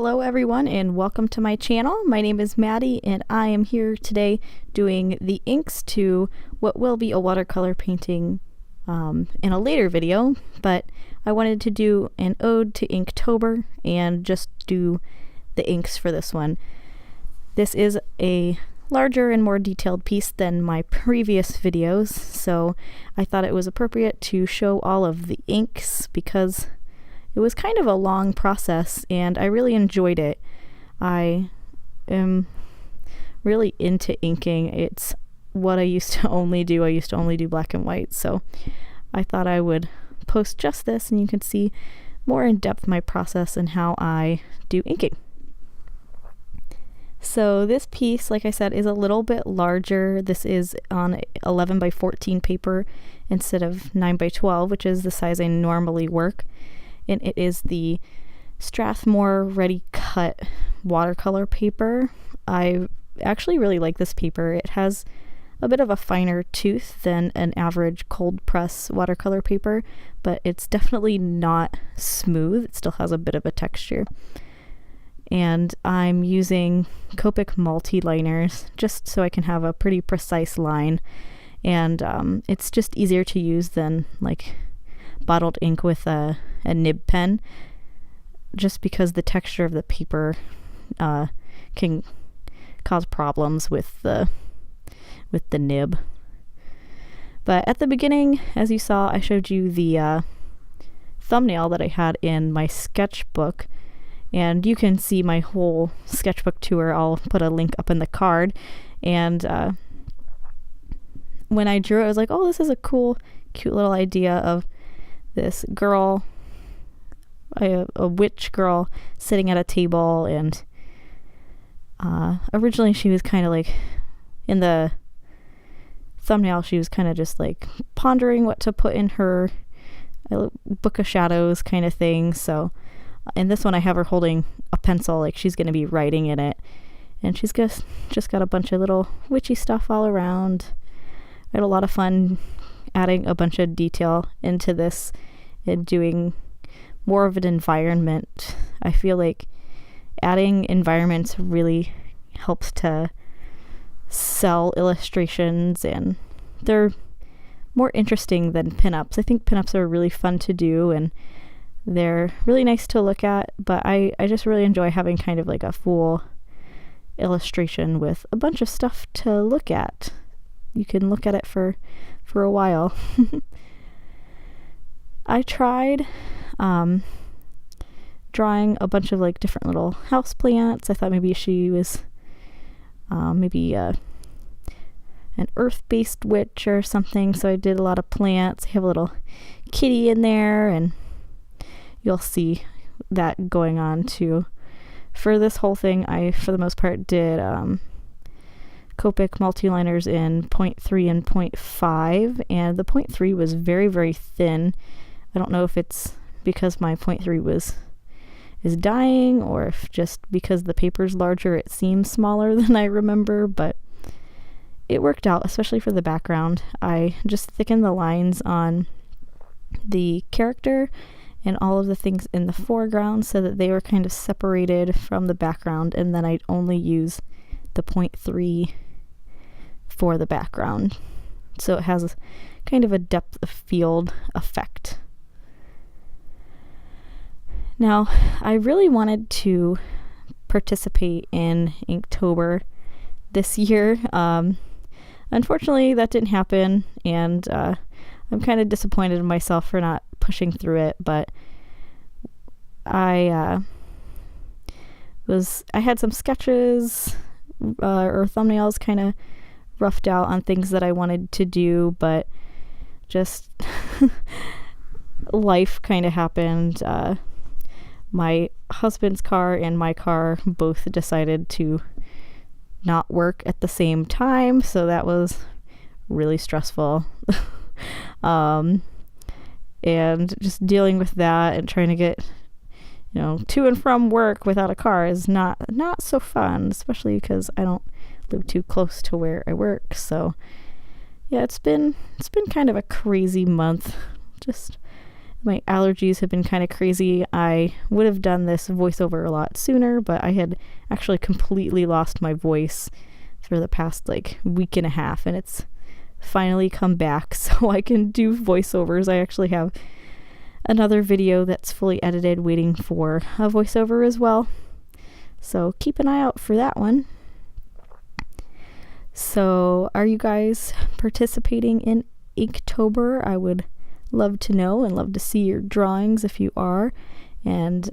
Hello everyone and welcome to my channel. My name is Maddie and I am here today doing the inks to what will be a watercolor painting in a later video, but I wanted to do an ode to Inktober and just do the inks for this one. This is a larger and more detailed piece than my previous videos, so I thought it was appropriate to show all of the inks because it was kind of a long process and I really enjoyed it. I am really into inking. It's what I used to only do. I used to only do black and white, so I thought I would post just this and you can see more in depth my process and how I do inking. So this piece, like I said, is a little bit larger. This is on 11 by 14 paper instead of 9 by 12, which is the size I normally work. And it is the Strathmore readycut watercolor paper. I actually really like this paper. It has a bit of a finer tooth than an average cold press watercolor paper, but it's definitely not smooth. It still has a bit of a texture. And I'm using Copic multiliners just so I can have a pretty precise line. And it's just easier to use than like bottled ink with a nib pen, just because the texture of the paper can cause problems with the nib. But at the beginning, as you saw, I showed you the thumbnail that I had in my sketchbook, and you can see my whole sketchbook tour. I'll put a link up in the card. And when I drew it, I was like, oh, this is a cool, cute little idea of this girl, a witch girl sitting at a table, and originally she was kind of like, in the thumbnail, she was kind of just like pondering what to put in her book of shadows kind of thing. So in this one I have her holding a pencil, like she's going to be writing in it, and she's just got a bunch of little witchy stuff all around. I had a lot of fun adding a bunch of detail into this and doing more of an environment. I feel like adding environments really helps to sell illustrations, and they're more interesting than pinups. I think pinups are really fun to do and they're really nice to look at, but I just really enjoy having kind of like a full illustration with a bunch of stuff to look at. You can look at it for a while. I tried drawing a bunch of like different little house plants. I thought maybe she was an earth-based witch or something, so I did a lot of plants. I have a little kitty in there, and you'll see that going on too. For this whole thing, I for the most part did Copic multiliners in 0.3 and 0.5, and the 0.3 was very, very thin. I don't know if it's because my 0.3 is dying, or if just because the paper's larger it seems smaller than I remember, but it worked out, especially for the background. I just thickened the lines on the character and all of the things in the foreground so that they were kind of separated from the background, and then I'd only use the 0.3 for the background, so it has kind of a depth of field effect. Now, I really wanted to participate in Inktober this year. Unfortunately, that didn't happen, and I'm kind of disappointed in myself for not pushing through it, but I had some sketches or thumbnails kind of roughed out on things that I wanted to do, but just life kind of happened. My husband's car and my car both decided to not work at the same time, so that was really stressful. And just dealing with that and trying to get to and from work without a car is not so fun, especially because I don't live too close to where I work. So yeah, it's been kind of a crazy month. Just my allergies have been kind of crazy. I would have done this voiceover a lot sooner, but I had actually completely lost my voice for the past like week and a half, and it's finally come back so I can do voiceovers. I actually have another video that's fully edited waiting for a voiceover as well, so keep an eye out for that one. So are you guys participating in Inktober? I would love to know and love to see your drawings if you are, and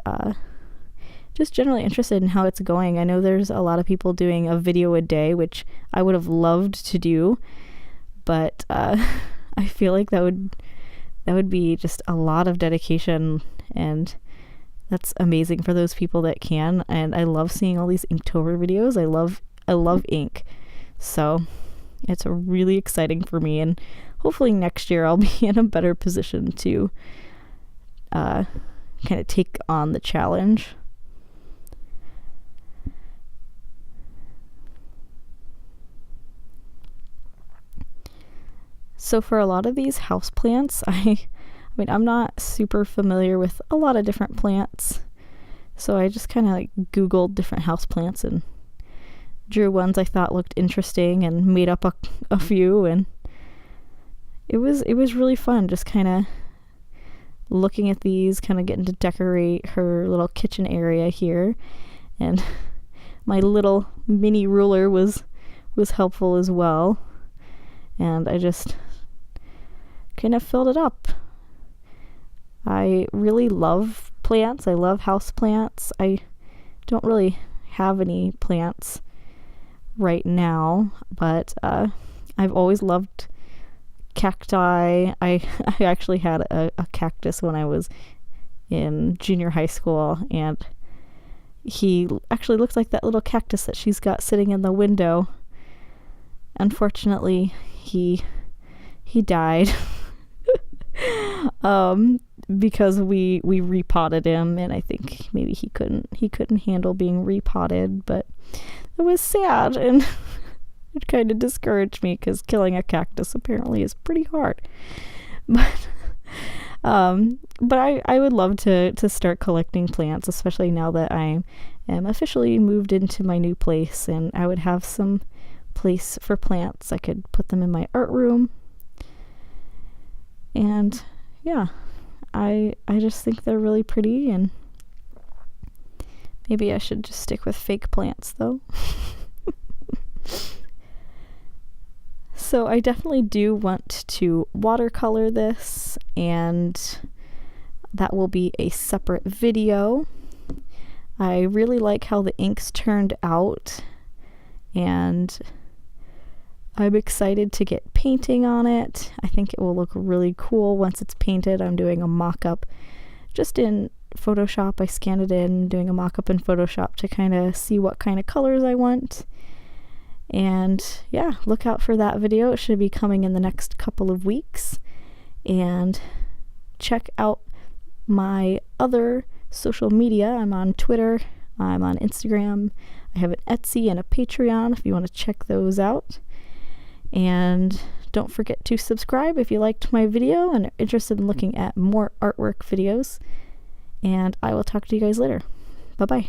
just generally interested in how it's going. I know there's a lot of people doing a video a day, which I would have loved to do, but I feel like that would be just a lot of dedication, and that's amazing for those people that can. And I love seeing all these Inktober videos. I love ink, so it's really exciting for me, and hopefully next year I'll be in a better position to kind of take on the challenge. So for a lot of these houseplants, I mean, I'm not super familiar with a lot of different plants, so I just kind of like Googled different houseplants and drew ones I thought looked interesting and made up a few, and it was really fun just kind of looking at these, kind of getting to decorate her little kitchen area here. And my little mini ruler was helpful as well, and I just kind of filled it up. I really love plants. I love house plants. I don't really have any plants right now, but I've always loved cacti. I actually had a cactus when I was in junior high school, and he actually looks like that little cactus that she's got sitting in the window. Unfortunately, he died because we repotted him, and I think maybe he couldn't handle being repotted, but it was sad, and it kind of discouraged me because killing a cactus apparently is pretty hard. But I would love to start collecting plants, especially now that I am officially moved into my new place, and I would have some place for plants. I could put them in my art room, and yeah, I just think they're really pretty, and maybe I should just stick with fake plants though. So I definitely do want to watercolor this, and that will be a separate video. I really like how the inks turned out, and I'm excited to get painting on it. I think it will look really cool once it's painted. I'm doing a mock-up just in Photoshop. I scanned it in, doing a mock-up in Photoshop to kind of see what kind of colors I want. And yeah, look out for that video. It should be coming in the next couple of weeks. And check out my other social media. I'm on Twitter, I'm on Instagram, I have an Etsy and a Patreon if you want to check those out. And don't forget to subscribe if you liked my video and are interested in looking at more artwork videos. And I will talk to you guys later. Bye-bye.